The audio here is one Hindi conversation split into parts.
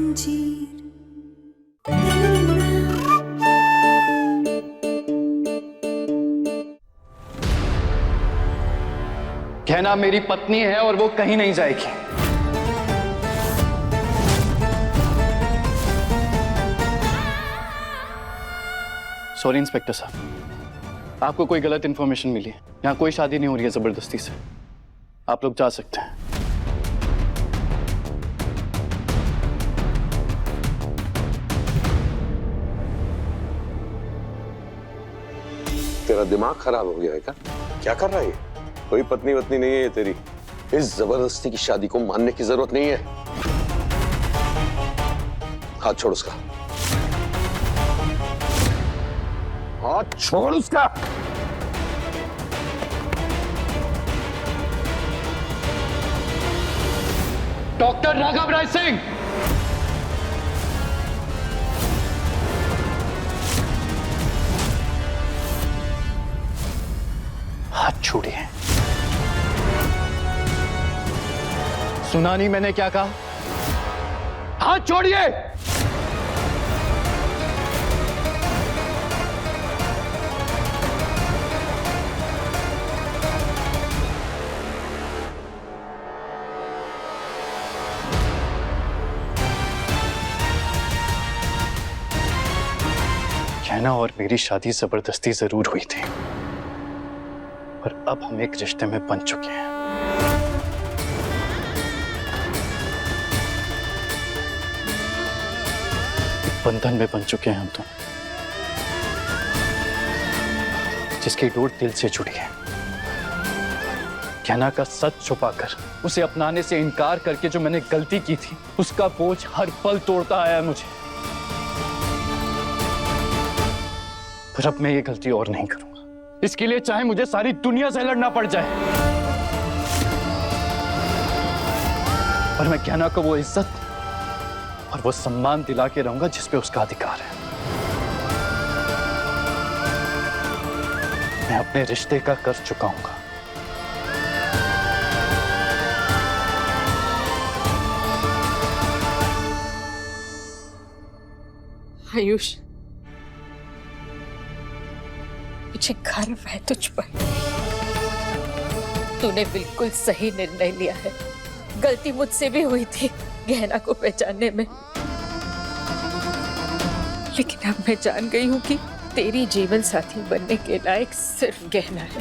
जंजीर। कहना मेरी पत्नी है और वो कहीं नहीं जाएगी। सॉरी इंस्पेक्टर साहब, आपको कोई गलत इंफॉर्मेशन मिली है। यहाँ कोई शादी नहीं हो रही है जबरदस्ती से। आप लोग जा सकते हैं। तेरा दिमाग खराब हो गया है क्या? क्या कर रहा है ये? कोई पत्नी वत्नी नहीं है ये तेरी। इस जबरदस्ती की शादी को मानने की जरूरत नहीं है। हाथ छोड़ उसका, हाथ छोड़ उसका। डॉक्टर राघव राय सिंह, हाथ छोड़िए। सुना नहीं मैंने क्या कहा? हाथ छोड़िए। कहना और मेरी शादी जबरदस्ती जरूर हुई थी, पर अब हम एक रिश्ते में बन चुके हैं। एक बंधन में बन चुके हैं हम तो, जिसकी डोर दिल से जुड़ी है। कहना का सच छुपाकर, उसे अपनाने से इनकार करके जो मैंने गलती की थी, उसका बोझ हर पल तोड़ता आया मुझे। पर अब मैं ये गलती और नहीं करूंगा। इसके लिए चाहे मुझे सारी दुनिया से लड़ना पड़ जाए, पर मैं कहना को वो इज्जत और वो सम्मान दिला के रहूंगा जिस पे उसका अधिकार है। मैं अपने रिश्ते का कर्ज चुकाऊंगा। आयुष, मुझे गर्व है तुझ पर। तूने बिल्कुल सही निर्णय लिया है। गलती मुझसे भी हुई थी गहना को पहचानने में, लेकिन अब मैं जान गई हूं कि तेरी जीवन साथी बनने के लायक सिर्फ गहना है।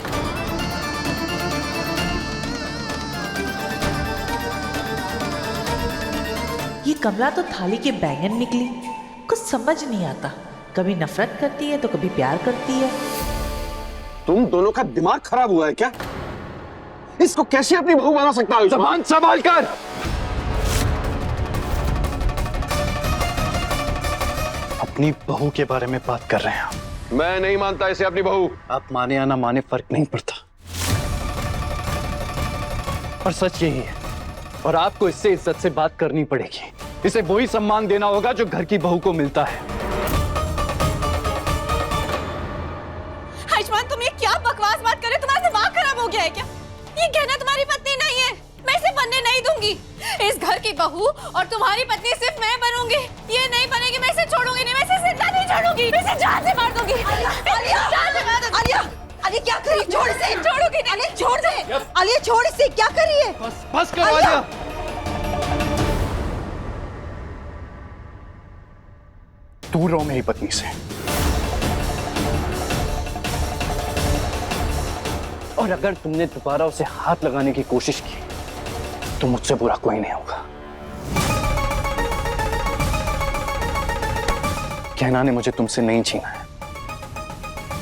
ये कमला तो थाली के बैंगन निकली। कुछ समझ नहीं आता, कभी नफरत करती है तो कभी प्यार करती है। तुम दोनों का दिमाग खराब हुआ है क्या? इसको कैसे अपनी बहू बना सकता है? जबान संभाल कर। अपनी बहू के बारे में बात कर रहे हैं आप। मैं नहीं मानता इसे अपनी बहू। आप माने या ना माने फर्क नहीं पड़ता, पर सच यही है और आपको इससे इज्जत से बात करनी पड़ेगी। इसे वही सम्मान देना होगा जो घर की बहू को मिलता है। आयुष्मान, तुम ये क्या बकवास बात कर रहे हो? तुम्हारा दिमाग खराब हो गया है क्या? ये गहना तुम्हारी पत्नी नहीं है। मैं इसे बनने नहीं दूंगी। इस घर की बहू और तुम्हारी पत्नी सिर्फ मैं बनूंगी। ये नहीं बनेगी। मैं इसे छोड़ूंगी नहीं। मैं इसे जिंदा नहीं छोड़ूंगी। मैं इसे जान से मार दूंगी। आलिया, आलिया क्या कर रही है? छोड़ इसे। छोड़ूंगी नहीं। आलिया छोड़ दे। आलिया छोड़ इसे। क्या कर रही है? बस करो आलिया। दूर रहो मेरी पत्नी से, और अगर तुमने दोबारा उसे हाथ लगाने की कोशिश की तो मुझसे बुरा कोई नहीं होगा। कहना ने मुझे तुमसे नहीं छीना है,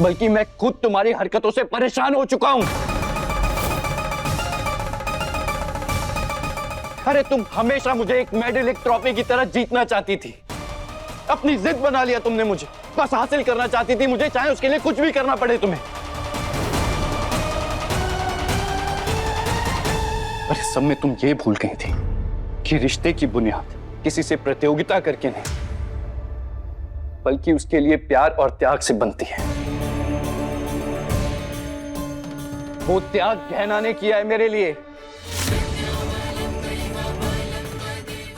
बल्कि मैं खुद तुम्हारी हरकतों से परेशान हो चुका हूं। अरे तुम हमेशा मुझे एक मेडल, एक ट्रॉफी की तरह जीतना चाहती थी। अपनी जिद बना लिया तुमने मुझे। बस हासिल करना चाहती थी मुझे, चाहे उसके लिए कुछ भी करना पड़े तुम्हें। पर इस सब में तुम ये भूल गई थी कि रिश्ते की बुनियाद किसी से प्रतियोगिता करके नहीं, बल्कि उसके लिए प्यार और त्याग से बनती है। वो त्याग गहना ने किया है मेरे लिए।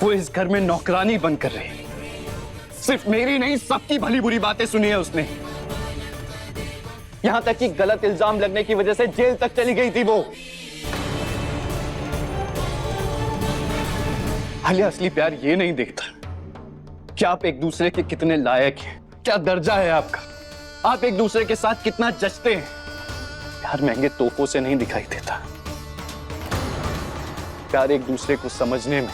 वो इस घर में नौकरानी बनकर रही। सिर्फ मेरी नहीं, सबकी भली बुरी बातें सुनी है उसने। यहां तक कि गलत इल्जाम लगने की वजह से जेल तक चली गई थी वो। आलिया, असली प्यार ये नहीं देखता कि आप एक दूसरे के कितने लायक हैं, क्या दर्जा है आपका, आप एक दूसरे के साथ कितना जचते हैं। प्यार महंगे तोहफों से नहीं दिखाई देता। प्यार एक दूसरे को समझने में,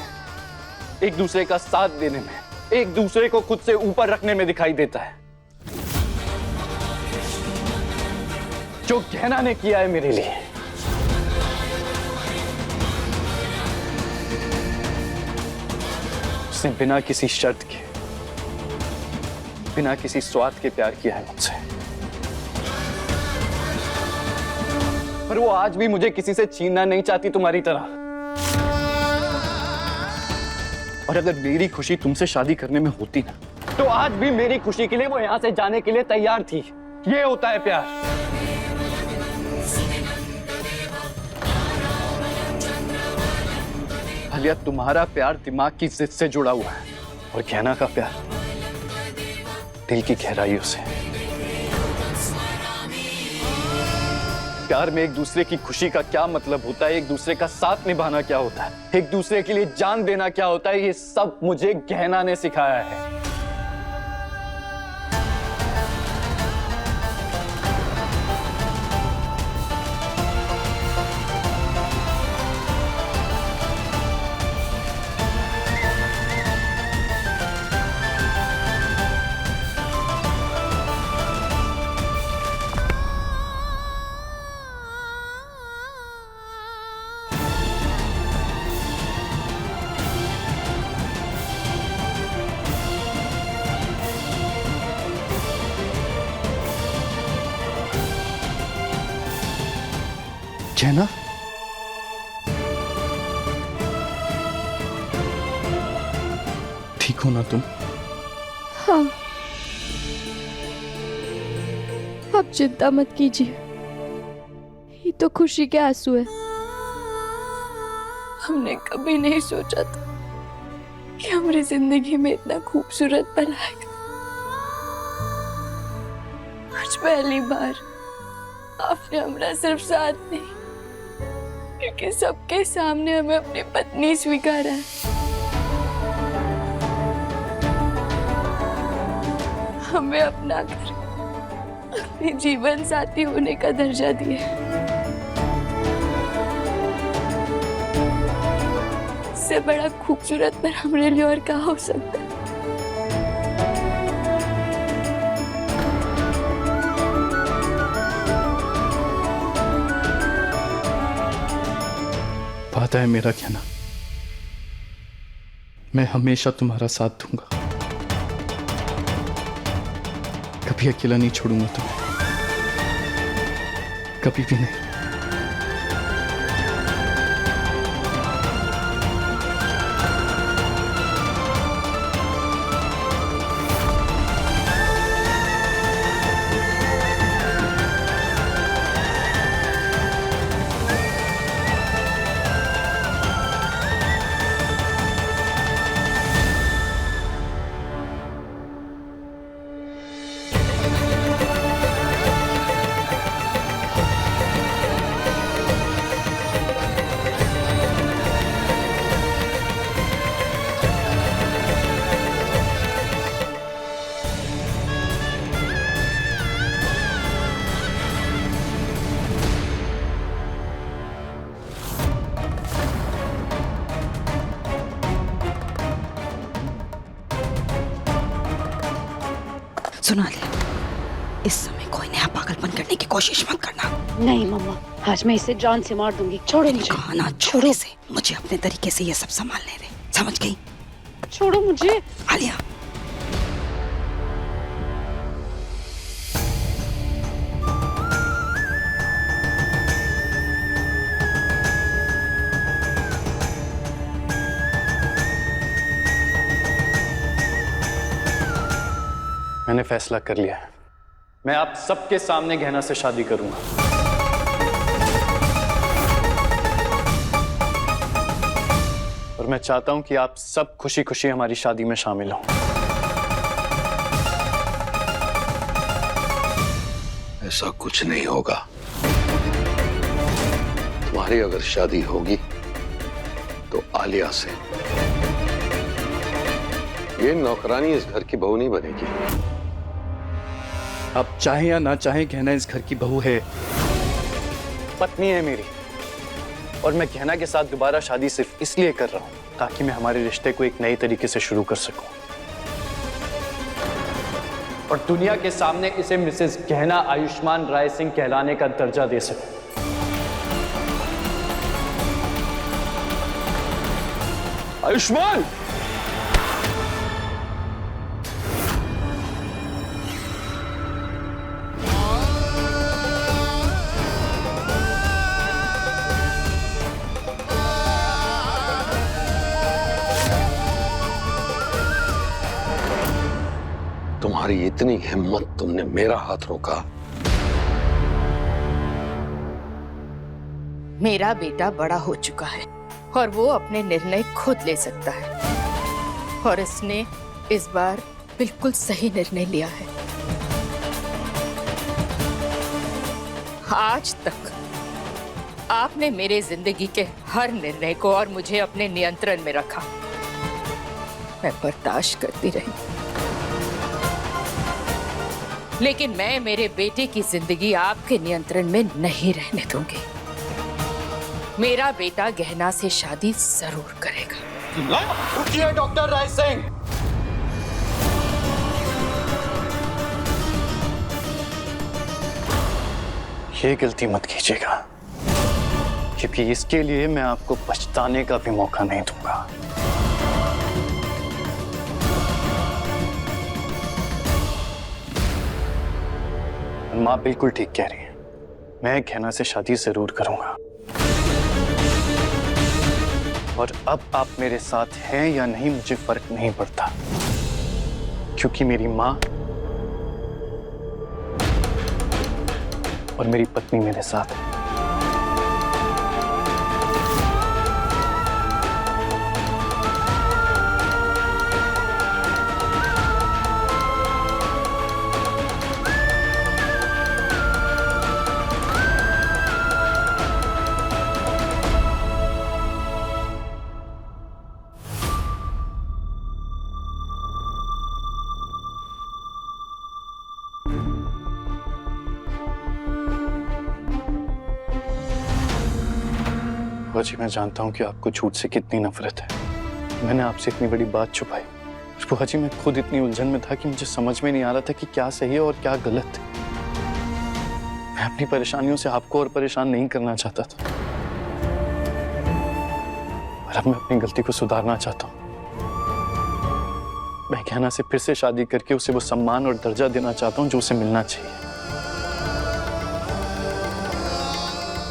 एक दूसरे का साथ देने में, एक दूसरे को खुद से ऊपर रखने में दिखाई देता है। जो गहना ने किया है मेरे लिए, उसने बिना किसी शर्त के, बिना किसी स्वार्थ के प्यार किया है मुझसे। पर वो आज भी मुझे किसी से छीनना नहीं चाहती तुम्हारी तरह। और अगर मेरी खुशी तुमसे शादी करने में होती ना, तो आज भी मेरी खुशी के लिए वो यहां से जाने के लिए तैयार थी। ये होता है प्यार। आलिया, तुम्हारा प्यार दिमाग की जिद से जुड़ा हुआ है और गहना का प्यार दिल की गहराइयों से। प्यार में एक दूसरे की खुशी का क्या मतलब होता है, एक दूसरे का साथ निभाना क्या होता है, एक दूसरे के लिए जान देना क्या होता है, ये सब मुझे गहना ने सिखाया है। गहना, ठीक हो ना तुम? हाँ, आप चिंता मत कीजिए, ये तो खुशी के आंसू है। हमने कभी नहीं सोचा था कि हमारी जिंदगी में इतना खूबसूरत पल आएगा। आज पहली बार आपने हमारा सिर्फ साथ नहीं, क्योंकि सबके सामने हमें अपनी पत्नी स्वीकारा है। हमें अपना कर अपने जीवन साथी होने का दर्जा दिया। इससे बड़ा खूबसूरत पर हमारे लिए और क्या हो सकता है। वादा है मेरा कहना, मैं हमेशा तुम्हारा साथ दूंगा, कभी अकेला नहीं छोड़ूंगा तुम्हें, कभी भी नहीं। सुना ले, इस समय कोई नया पागलपन करने की कोशिश मत करना। नहीं मम्मा, आज मैं इसे जान से मार दूंगी। छोड़ो मुझे। कहा ना छोड़ो से, मुझे अपने तरीके से ये सब संभालने दे, समझ गई? छोड़ो मुझे। आलिया, मैंने फैसला कर लिया है, मैं आप सबके सामने गहना से शादी करूंगा। और मैं चाहता हूं कि आप सब खुशी खुशी हमारी शादी में शामिल हों। ऐसा कुछ नहीं होगा। तुम्हारी अगर शादी होगी तो आलिया से। ये नौकरानी इस घर की बहू नहीं बनेगी। आप चाहें या ना चाहें, गहना इस घर की बहू है, पत्नी है मेरी। और मैं गहना के साथ दोबारा शादी सिर्फ इसलिए कर रहा हूं ताकि मैं हमारे रिश्ते को एक नए तरीके से शुरू कर सकूं और दुनिया के सामने इसे मिसेस गहना आयुष्मान राय सिंह कहलाने का दर्जा दे सकूं। आयुष्मान! तुम्हारी इतनी हिम्मत, तुमने मेरा हाथ रोका। मेरा बेटा बड़ा हो चुका है और वो अपने निर्णय खुद ले सकता है, और इसने इस बार बिल्कुल सही निर्णय लिया है। आज तक आपने मेरे जिंदगी के हर निर्णय को और मुझे अपने नियंत्रण में रखा। मैं बर्दाश्त करती रही, लेकिन मैं मेरे बेटे की जिंदगी आपके नियंत्रण में नहीं रहने दूंगी। मेरा बेटा गहना से शादी जरूर करेगा। रुकिए डॉक्टर राय सिंह। ये गलती मत कीजिएगा, क्योंकि इसके लिए मैं आपको पछताने का भी मौका नहीं दूंगा। माँ बिल्कुल ठीक कह रही है, मैं गहना से शादी जरूर करूंगा। और अब आप मेरे साथ हैं या नहीं मुझे फर्क नहीं पड़ता, क्योंकि मेरी माँ और मेरी पत्नी मेरे साथ है। जी मैं जानता हूं कि आपको झूठ से कितनी नफरत है। मैंने आपसे इतनी बड़ी बात छुपाई। बुआ जी मैं खुद इतनी उलझन में था कि मुझे समझ में नहीं आ रहा था कि क्या सही है और क्या गलत। मैं अपनी परेशानियों से आपको और परेशान नहीं करना चाहता था, पर अब मैं अपनी गलती को सुधारना चाहता हूं। मैं गहना से फिर से शादी करके उसे वो सम्मान और दर्जा देना चाहता हूं जो उसे मिलना चाहिए।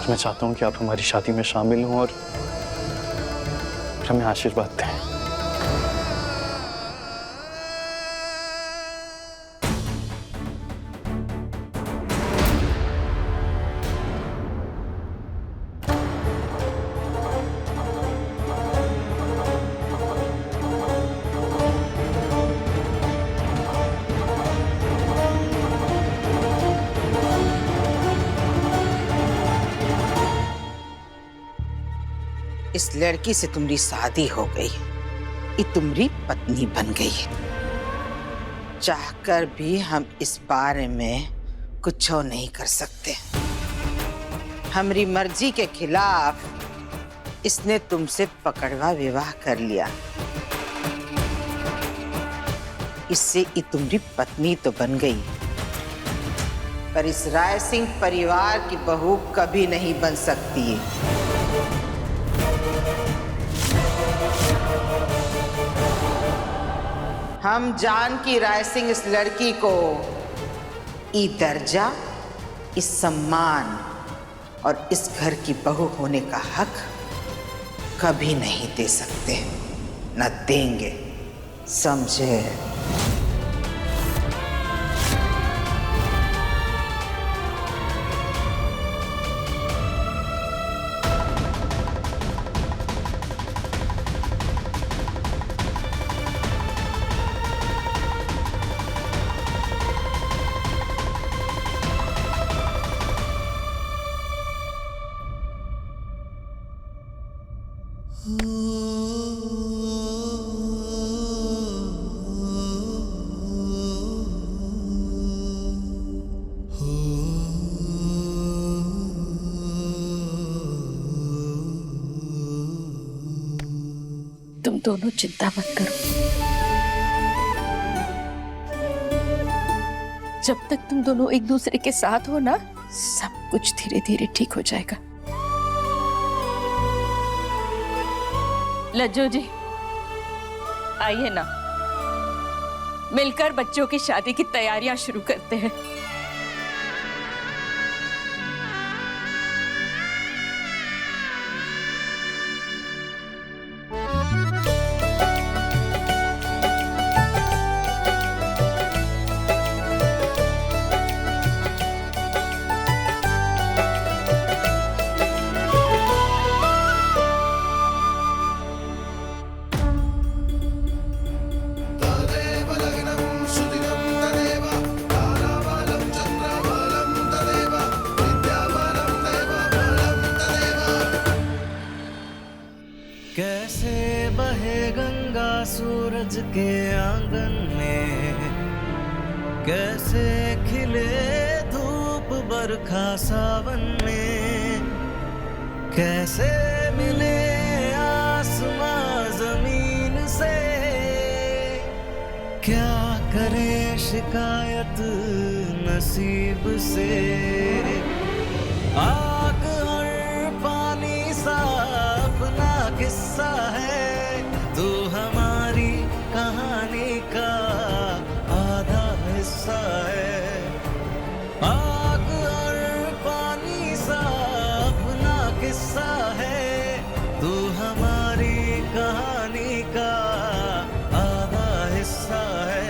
मैं चाहता हूं कि आप हमारी शादी में शामिल हों और हमें आशीर्वाद दें। इस लड़की से तुम्हारी शादी हो गई, ये तुम्हारी पत्नी बन गई। चाहकर भी हम इस बारे में कुछ नहीं कर सकते। हमारी मर्जी के खिलाफ इसने तुमसे पकड़वा विवाह कर लिया। इससे ये तुम्हारी पत्नी तो बन गई, पर इस राय सिंह परिवार की बहू कभी नहीं बन सकती है। हम जानकी राय सिंह इस लड़की को ई दर्जा, इस सम्मान और इस घर की बहू होने का हक कभी नहीं दे सकते, न देंगे, समझे? तुम दोनों चिंता मत करो। जब तक तुम दोनों एक दूसरे के साथ हो ना, सब कुछ धीरे धीरे ठीक हो जाएगा। लज्जो जी, आइए ना, मिलकर बच्चों की शादी की तैयारियां शुरू करते हैं। कैसे बहे गंगा सूरज के आंगन में, कैसे खिले धूप बरखा सावन में, कैसे मिले आसमां जमीन से, क्या करे शिकायत नसीब से। आग और पानी सा अपना किस्सा है, तू हमारी कहानी का आधा हिस्सा है। आग और पानी सा अपना किस्सा है, तू हमारी कहानी का आधा हिस्सा है।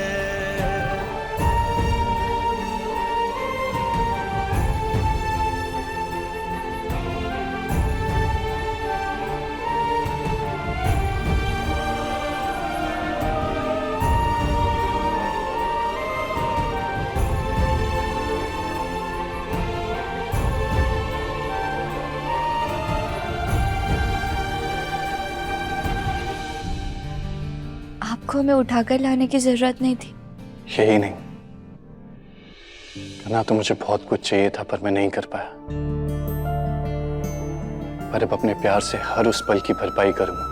आपको हमें उठाकर लाने की जरूरत नहीं थी। यही नहीं, करना तो मुझे बहुत कुछ चाहिए था, पर मैं नहीं कर पाया। पर अब अपने प्यार से हर उस पल की भरपाई करूंगा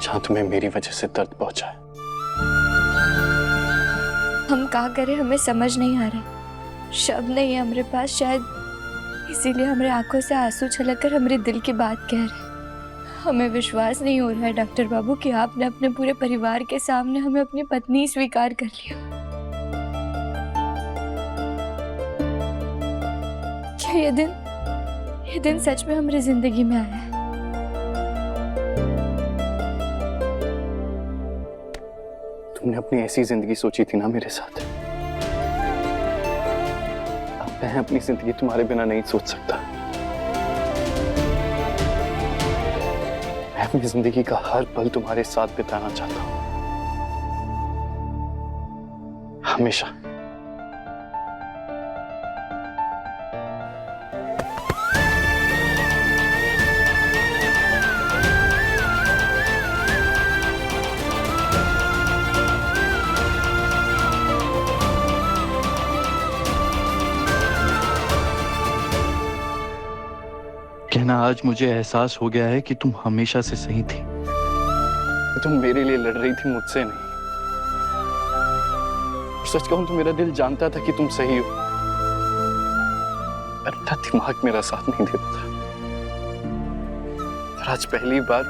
जहां तुम्हें मेरी वजह से दर्द पहुंचा है। हम क्या करें, हमें समझ नहीं आ रहा। शब्द नहीं है हमारे पास, शायद इसीलिए हमारे आंखों से आंसू छलककर हमारे दिल की बात कह रहे। हमें विश्वास नहीं हो रहा है डॉक्टर बाबू कि आपने अपने पूरे परिवार के सामने हमें अपनी पत्नी स्वीकार कर लिया। क्या ये दिन सच में हमारी जिंदगी में आया है? तुमने अपनी ऐसी जिंदगी सोची थी ना मेरे साथ। अब मैं अपनी जिंदगी तुम्हारे बिना नहीं सोच सकता। मैं अपनी जिंदगी का हर पल तुम्हारे साथ बिताना चाहता हूं, हमेशा। कहना, आज मुझे एहसास हो गया है कि तुम हमेशा से सही थी। तुम मेरे लिए लड़ रही थी, मुझसे नहीं। और सच कहूं तो मेरा दिल जानता था कि तुम सही हो, पर मेरा दिमाग मेरा साथ नहीं देता था। और आज पहली बार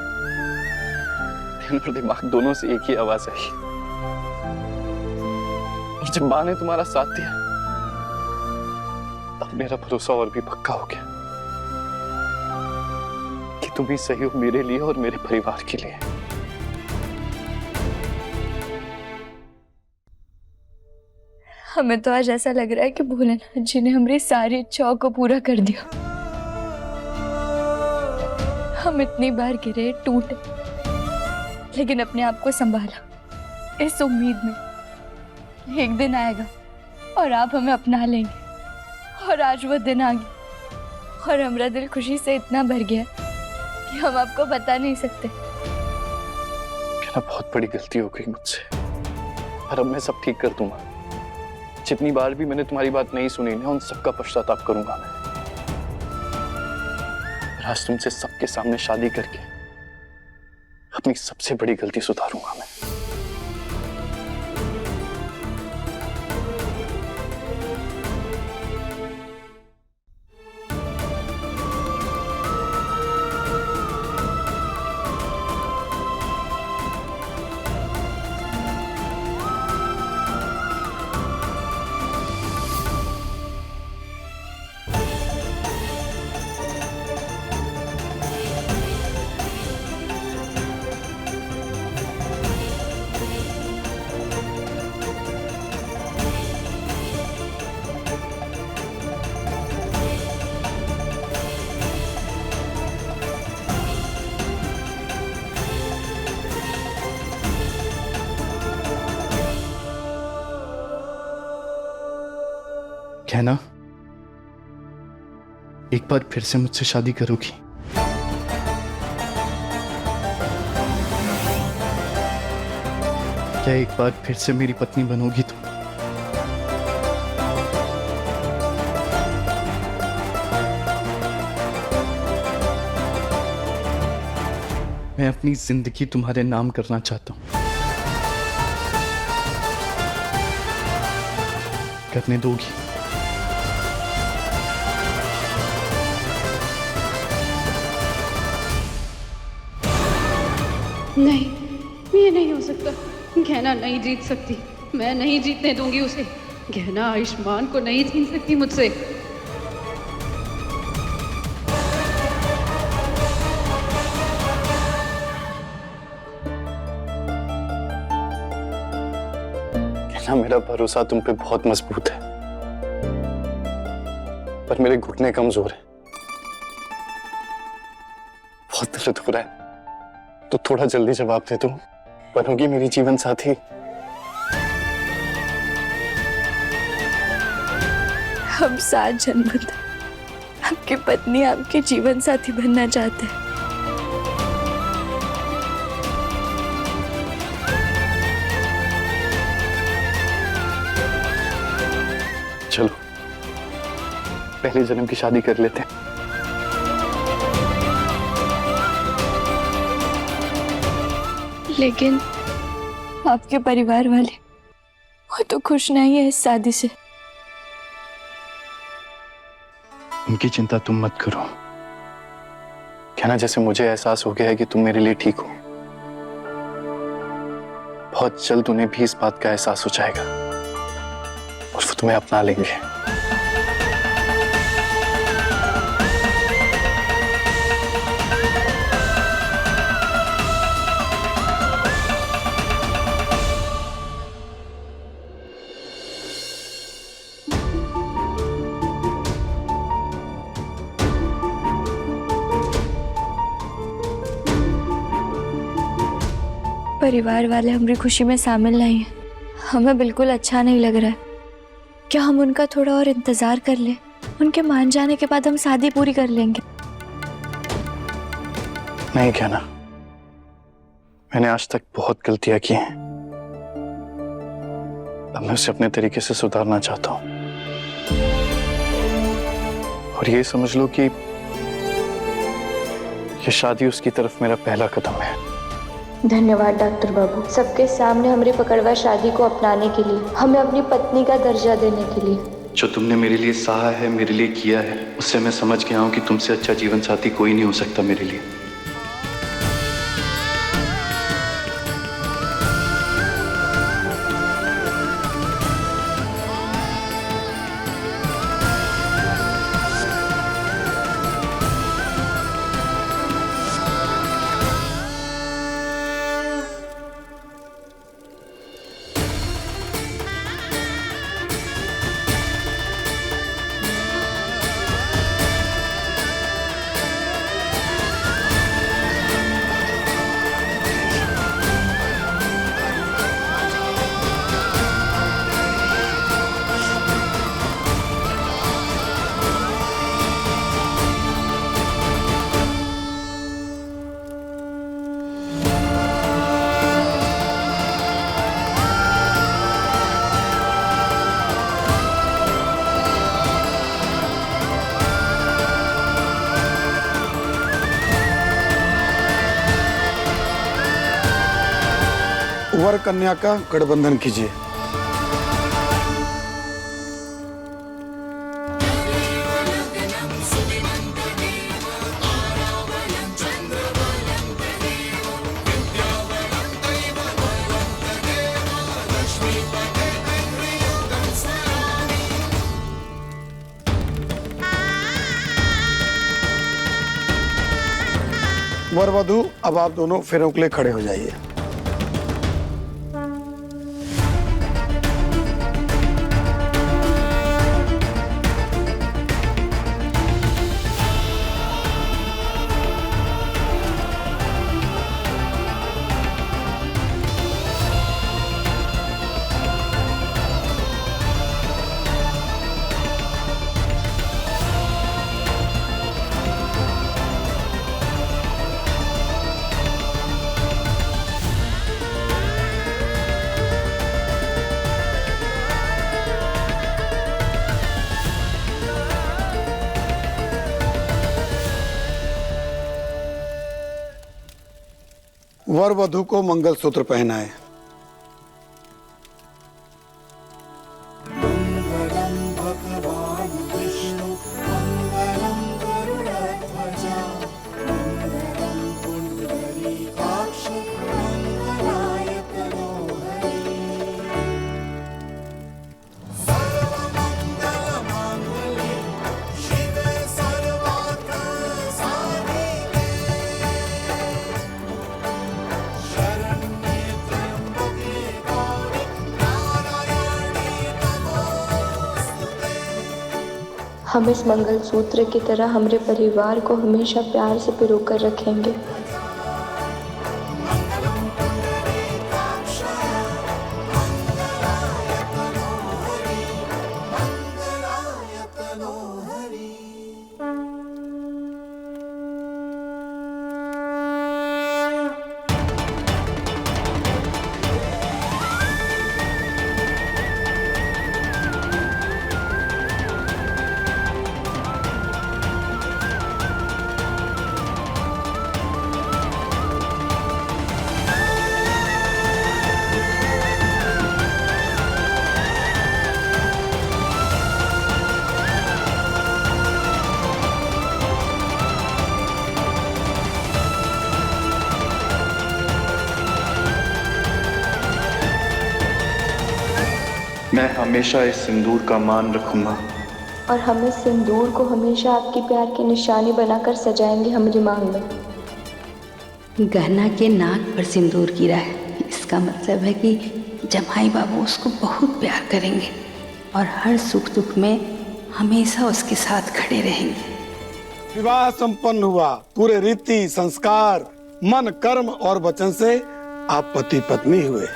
दिल और दिमाग दोनों से एक ही आवाज आई। और जब मां ने तुम्हारा साथ दिया, तब मेरा भरोसा और भी पक्का हो गया कि तुम ही सही हो मेरे लिए और मेरे परिवार के लिए। हमें तो आज ऐसा लग रहा है कि भोलेनाथ जी ने हमारी सारी इच्छाओं को पूरा कर दिया। हम इतनी बार गिरे, टूटे, लेकिन अपने आप को संभाला इस उम्मीद में एक दिन आएगा और आप हमें अपना लेंगे। और आज वो दिन आ गया और हमारा दिल खुशी से इतना भर गया कि ये हम आपको बता नहीं सकते। कहना बहुत बड़ी गलती हो गई मुझसे, पर अब मैं सब ठीक कर दूंगा। जितनी बार भी मैंने तुम्हारी बात नहीं सुनी ना, उन सबका पश्चाताप करूंगा मैं। और आज तुमसे सबके सामने शादी करके अपनी सबसे बड़ी गलती सुधारूंगा मैं। कहना एक बार फिर से मुझसे शादी करोगी? क्या एक बार फिर से मेरी पत्नी बनोगी तुम? मैं अपनी जिंदगी तुम्हारे नाम करना चाहता हूं। करने दोगी? नहीं, ये नहीं हो सकता। गहना नहीं जीत सकती, मैं नहीं जीतने दूंगी उसे। गहना आयुष्मान को नहीं छीन सकती मुझसे। कहना मेरा भरोसा तुम पे बहुत मजबूत है, पर मेरे घुटने कमजोर है। बहुत दर्द हो रहा है, तो थोड़ा जल्दी जवाब दे दो। बनोगी मेरी जीवन साथी? हम 7 जन्म तक आपकी पत्नी, आपके जीवन साथी बनना चाहते हैं। चलो पहले जन्म की शादी कर लेते हैं। लेकिन आपके परिवार वाले वो तो खुश नहीं है इस शादी से। उनकी चिंता तुम मत करो। कहना जैसे मुझे एहसास हो गया है कि तुम मेरे लिए ठीक हो, बहुत जल्द उन्हें भी इस बात का एहसास हो जाएगा और वो तुम्हें अपना लेंगे। परिवार वाले हमारी खुशी में शामिल नहीं है, हमें बिल्कुल अच्छा नहीं लग रहा है। क्या हम उनका थोड़ा और इंतजार कर ले? उनके मान जाने के बाद हम शादी पूरी कर लेंगे। नहीं कहना, मैंने आज तक बहुत गलतियां की हैं। अब मैं उसे अपने तरीके से सुधारना चाहता हूं। और ये समझ लो कि ये शादी उसकी तरफ मेरा पहला कदम है। धन्यवाद डॉक्टर बाबू, सबके सामने हमारी पकड़वा शादी को अपनाने के लिए, हमें अपनी पत्नी का दर्जा देने के लिए। जो तुमने मेरे लिए सहा है, मेरे लिए किया है, उससे मैं समझ गया हूं कि तुमसे अच्छा जीवन साथी कोई नहीं हो सकता मेरे लिए। वर कन्या का गठबंधन कीजिए। वर वधू अब आप दोनों फेरों के लिए खड़े हो जाइए। वर वधू को मंगलसूत्र पहनाए। हम इस मंगलसूत्र की तरह हमारे परिवार को हमेशा प्यार से पिरोकर रखेंगे। मैं हमेशा इस सिंदूर का मान रखूंगा और हम इस सिंदूर को हमेशा आपकी प्यार की निशानी बनाकर सजाएंगे हमारी मांग में। गहना के नाक पर सिंदूर गिरा है, इसका मतलब है कि जमाई बाबू उसको बहुत प्यार करेंगे और हर सुख दुख में हमेशा उसके साथ खड़े रहेंगे। विवाह संपन्न हुआ। पूरे रीति संस्कार मन कर्म और वचन से आप पति पत्नी हुए।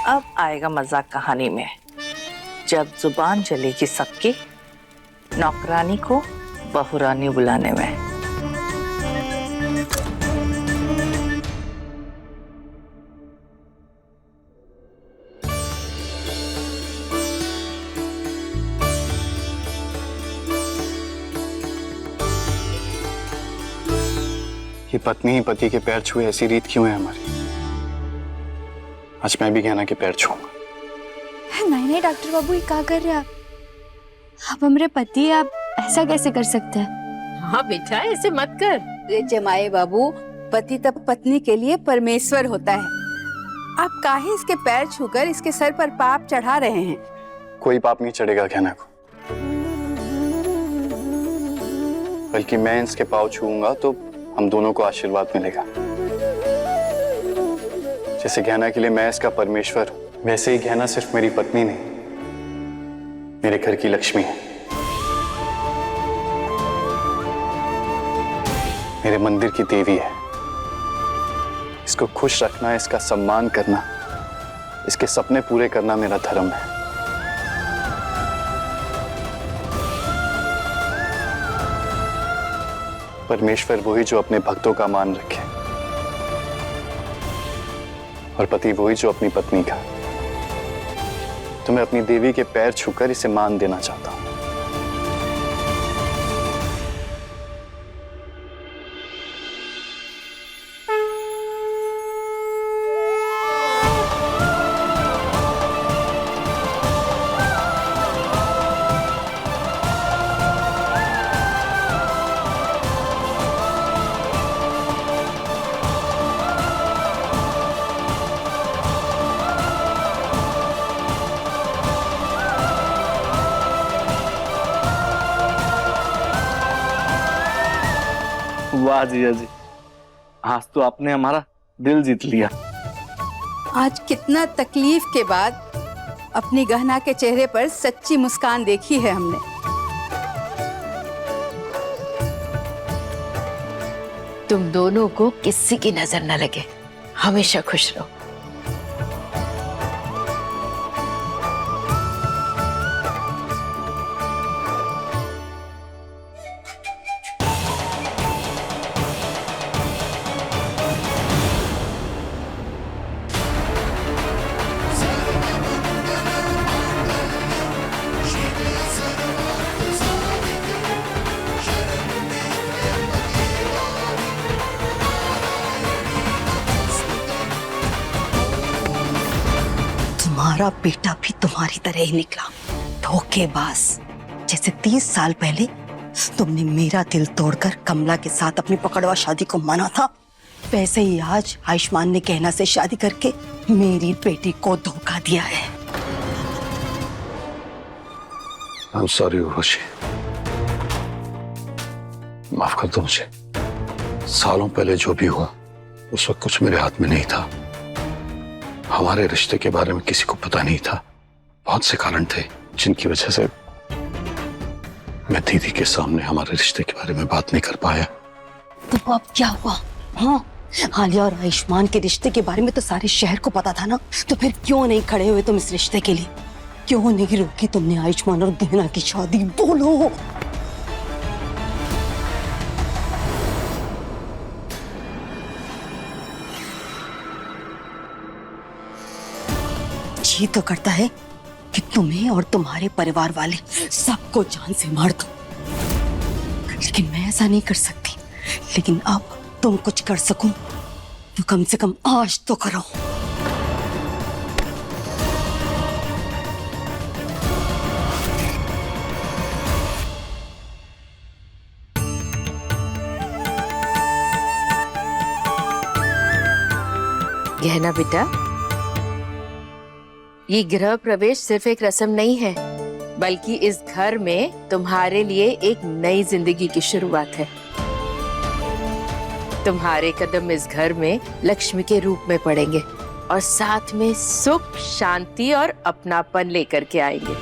अब आएगा मजाक कहानी में, जब जुबान चलेगी सबकी नौकरानी को बहुरानी बुलाने में। ये पत्नी ही पति के पैर छुए ऐसी रीत क्यों है हमारी? आज मैं भी गहना के पैर छूऊंगा। नहीं नहीं डॉक्टर बाबू, ये क्या कर रहे हैं आप हमारे पति, आप ऐसा कैसे कर सकते हैं? हाँ बेटा, ऐसे मत कर। जमाई बाबू, पति तब पत्नी के लिए परमेश्वर होता है। आप काहे इसके पैर छूकर इसके सर पर पाप चढ़ा रहे हैं? कोई पाप नहीं चढ़ेगा गहना को, बल्कि मैं इसके पाँव छूऊंगा तो हम दोनों को आशीर्वाद मिलेगा। जैसे गहना के लिए मैं इसका परमेश्वर हूं, वैसे ही गहना सिर्फ मेरी पत्नी नहीं, मेरे घर की लक्ष्मी है, मेरे मंदिर की देवी है। इसको खुश रखना, इसका सम्मान करना, इसके सपने पूरे करना मेरा धर्म है। परमेश्वर वही जो अपने भक्तों का मान रखे और पति वही जो अपनी पत्नी का। तो मैं अपनी देवी के पैर छूकर इसे मान देना चाहता हूं। वाह जिया जी, आज तो आपने हमारा दिल जीत लिया। आज कितना तकलीफ के बाद अपनी गहना के चेहरे पर सच्ची मुस्कान देखी है हमने। तुम दोनों को किसी की नजर न लगे, हमेशा खुश रहो। तुम्हारा बेटा भी तुम्हारी तरह ही निकला, धोखेबाज। जैसे 30 साल पहले तुमने मेरा दिल तोड़कर कमला के साथ अपनी पकड़वा शादी को माना था, वैसे ही आज आयुष्मान ने गहना से शादी करके मेरी बेटी को धोखा दिया है। I'm sorry उर्वशी, माफ कर दो मुझे। सालों पहले जो भी हुआ उस वक्त कुछ मेरे हाथ में नहीं था। हमारे रिश्ते के बारे में किसी को पता नहीं था। बहुत से कारण थे जिनकी वजह से मैं दीदी के सामने हमारे रिश्ते के बारे में बात नहीं कर पाया। तो अब क्या हुआ? हाँ, आलिया और आयुष्मान के रिश्ते के बारे में तो सारे शहर को पता था ना, तो फिर क्यों नहीं खड़े हुए तुम इस रिश्ते के लिए? क्यों नहीं रोकी तुमने आयुष्मान और गहना की शादी? बोलो। जी तो करता है कि तुम्हें और तुम्हारे परिवार वाले सबको जान से मार दो, लेकिन मैं ऐसा नहीं कर सकती। लेकिन अब तुम कुछ कर सकूं तो कम से कम आज तो करो। गहना बेटा, ये गृह प्रवेश सिर्फ एक रस्म नहीं है, बल्कि इस घर में तुम्हारे लिए एक नई जिंदगी की शुरुआत है। तुम्हारे कदम इस घर में लक्ष्मी के रूप में पड़ेंगे और साथ में सुख, शांति और अपनापन लेकर के आएंगे।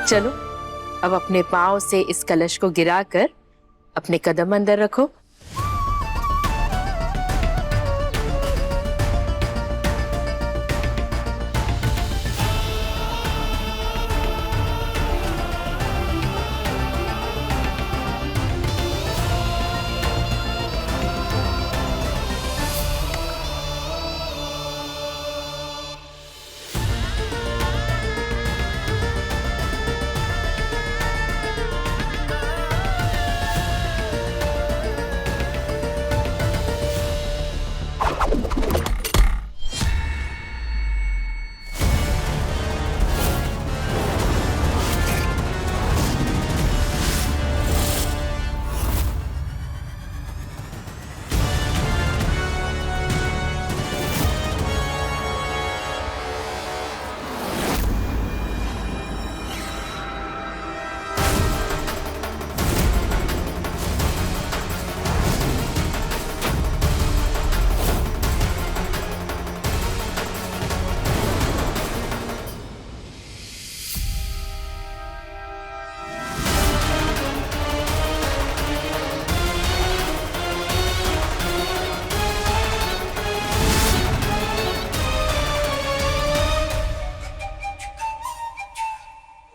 चलो अब अपने पांव से इस कलश को गिराकर अपने कदम अंदर रखो।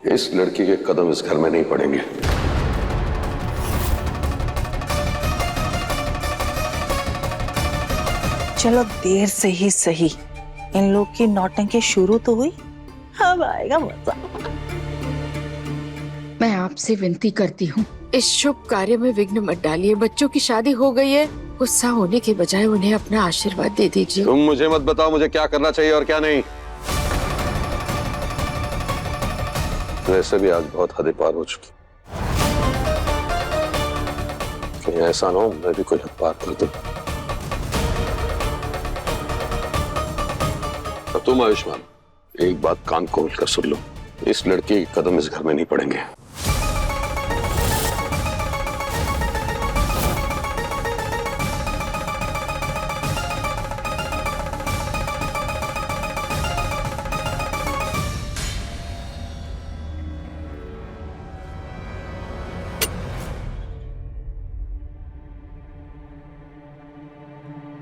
इस लड़की के कदम इस घर में नहीं पड़ेंगे। चलो देर से ही सही, इन लोग की नौटंकी शुरू तो हुई, अब आएगा मजा। मैं आपसे विनती करती हूँ, इस शुभ कार्य में विघ्न मत डालिए। बच्चों की शादी हो गई है, गुस्सा होने के बजाय उन्हें अपना आशीर्वाद दे दीजिए। तुम मुझे मत बताओ मुझे क्या करना चाहिए और क्या नहीं। वैसे भी आज बहुत हदें पार हो चुकी, कहीं ऐसा ना हो मैं भी कोई हद पार कर दूं। तुम आयुष्मान, एक बात कान खोल कर सुन लो, इस लड़की के कदम इस घर में नहीं पड़ेंगे।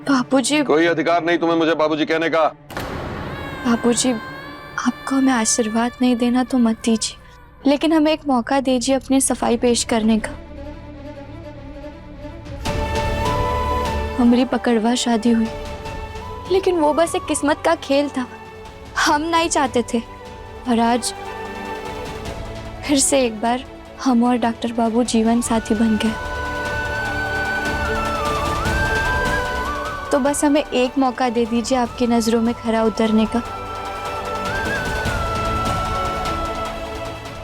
बाबूजी, कोई अधिकार नहीं तुम्हें मुझे बाबूजी कहने का। बाबूजी, आपको हमें आशीर्वाद नहीं देना तो मत दीजिए, लेकिन हमें एक मौका दीजिए अपनी सफाई पेश करने का। हमारी पकड़वा शादी हुई, लेकिन वो बस एक किस्मत का खेल था, हम नहीं चाहते थे। और आज फिर से एक बार हम और डॉक्टर बाबू जीवन साथी बन गए। तो बस हमें एक मौका दे दीजिए आपकी नजरों में खरा उतरने का।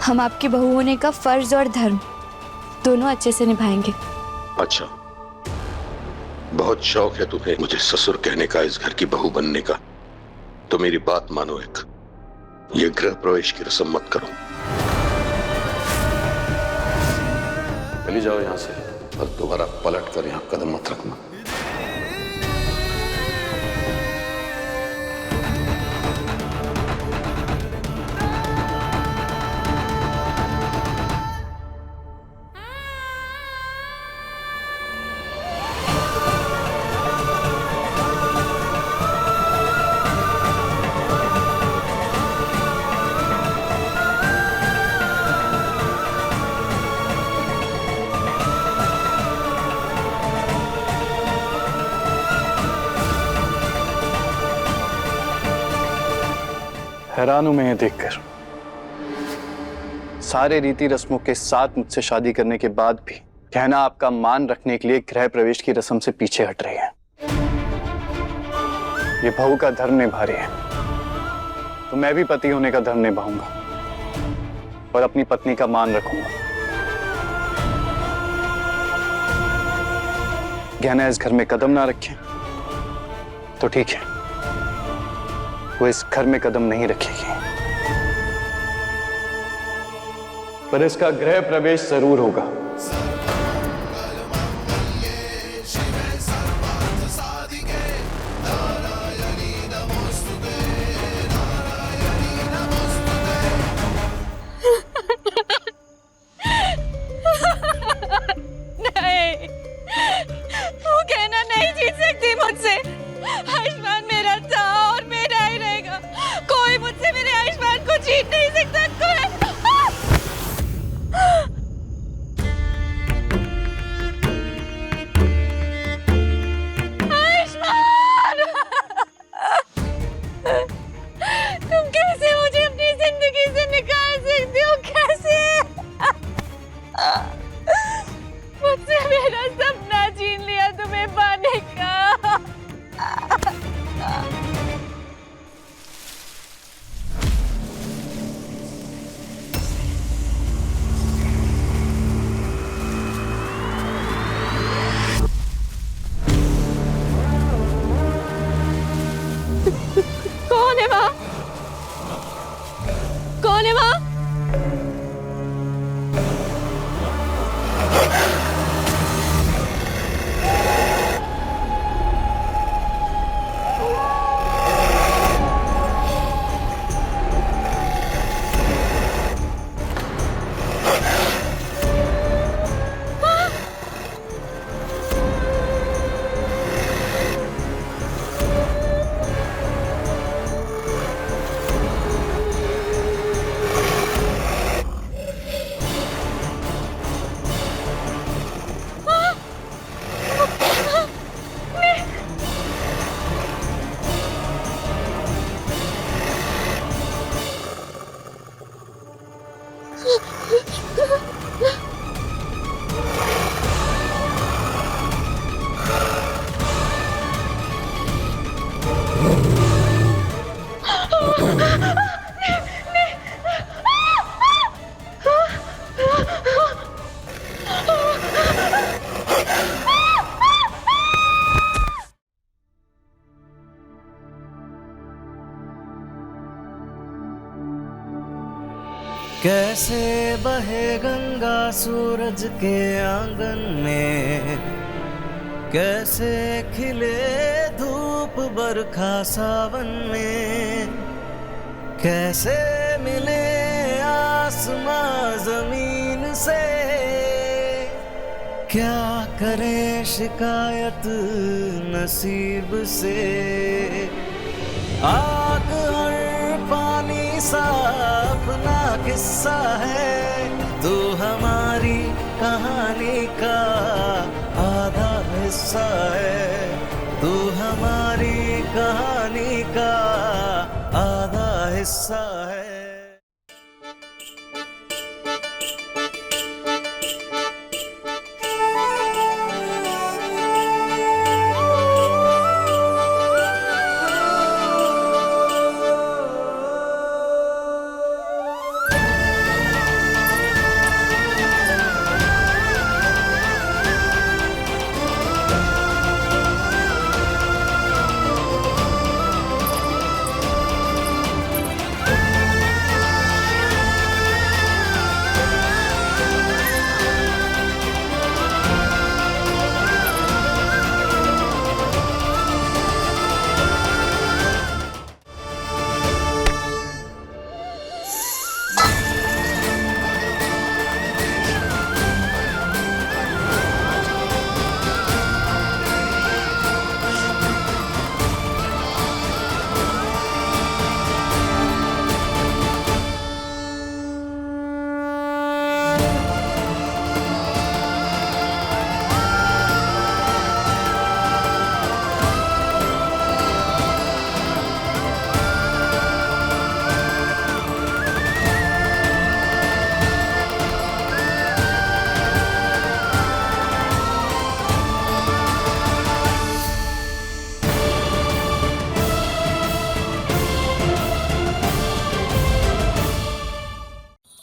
हम आपकी बहू होने का फर्ज और धर्म दोनों अच्छे से निभाएंगे। अच्छा, बहुत शौक है तुम्हें मुझे ससुर कहने का, इस घर की बहू बनने का, तो मेरी बात मानो। एक ये गृह प्रवेश की रस्म मत करो, चली जाओ यहां से और दोबारा पलट कर यहां कदम मत रखना। हैरान हूं मैं ये देखकर, सारे रीति रस्मों के साथ मुझसे शादी करने के बाद भी कहना आपका मान रखने के लिए गृह प्रवेश की रस्म से पीछे हट रही है। ये बहू का धर्म निभा रही है, तो मैं भी पति होने का धर्म निभाऊंगा और अपनी पत्नी का मान रखूंगा। गहना इस घर में कदम ना रखे तो ठीक है, वो इस घर में कदम नहीं रखेगी, पर इसका गृह प्रवेश जरूर होगा। नहीं, वो कहना नहीं जीत सकती मुझसे। आयुष्मान मेरा था और मेरा ही रहेगा। कोई मुझसे मेरे आयुष्मान को जीत नहीं सकता। कोई आयुष्मान, तुम कैसे मुझे अपनी जिंदगी से निकाल सकते हो? कैसे? मुझसे मेरा सपना छीन लिया तुम्हें पाने का। कौन है वहाँ? कौन है वहाँ? कैसे बहे गंगा सूरज के आंगन में, कैसे खिले धूप बरखा सावन में, कैसे मिले आसमां जमीन से, क्या करे शिकायत नसीब से। आग और पानी सा अपना किस्सा है, तू हमारी कहानी का आधा हिस्सा है, तू हमारी कहानी का आधा हिस्सा है।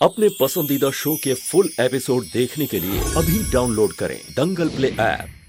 अपने पसंदीदा शो के फुल एपिसोड देखने के लिए अभी डाउनलोड करें दंगल प्ले ऐप।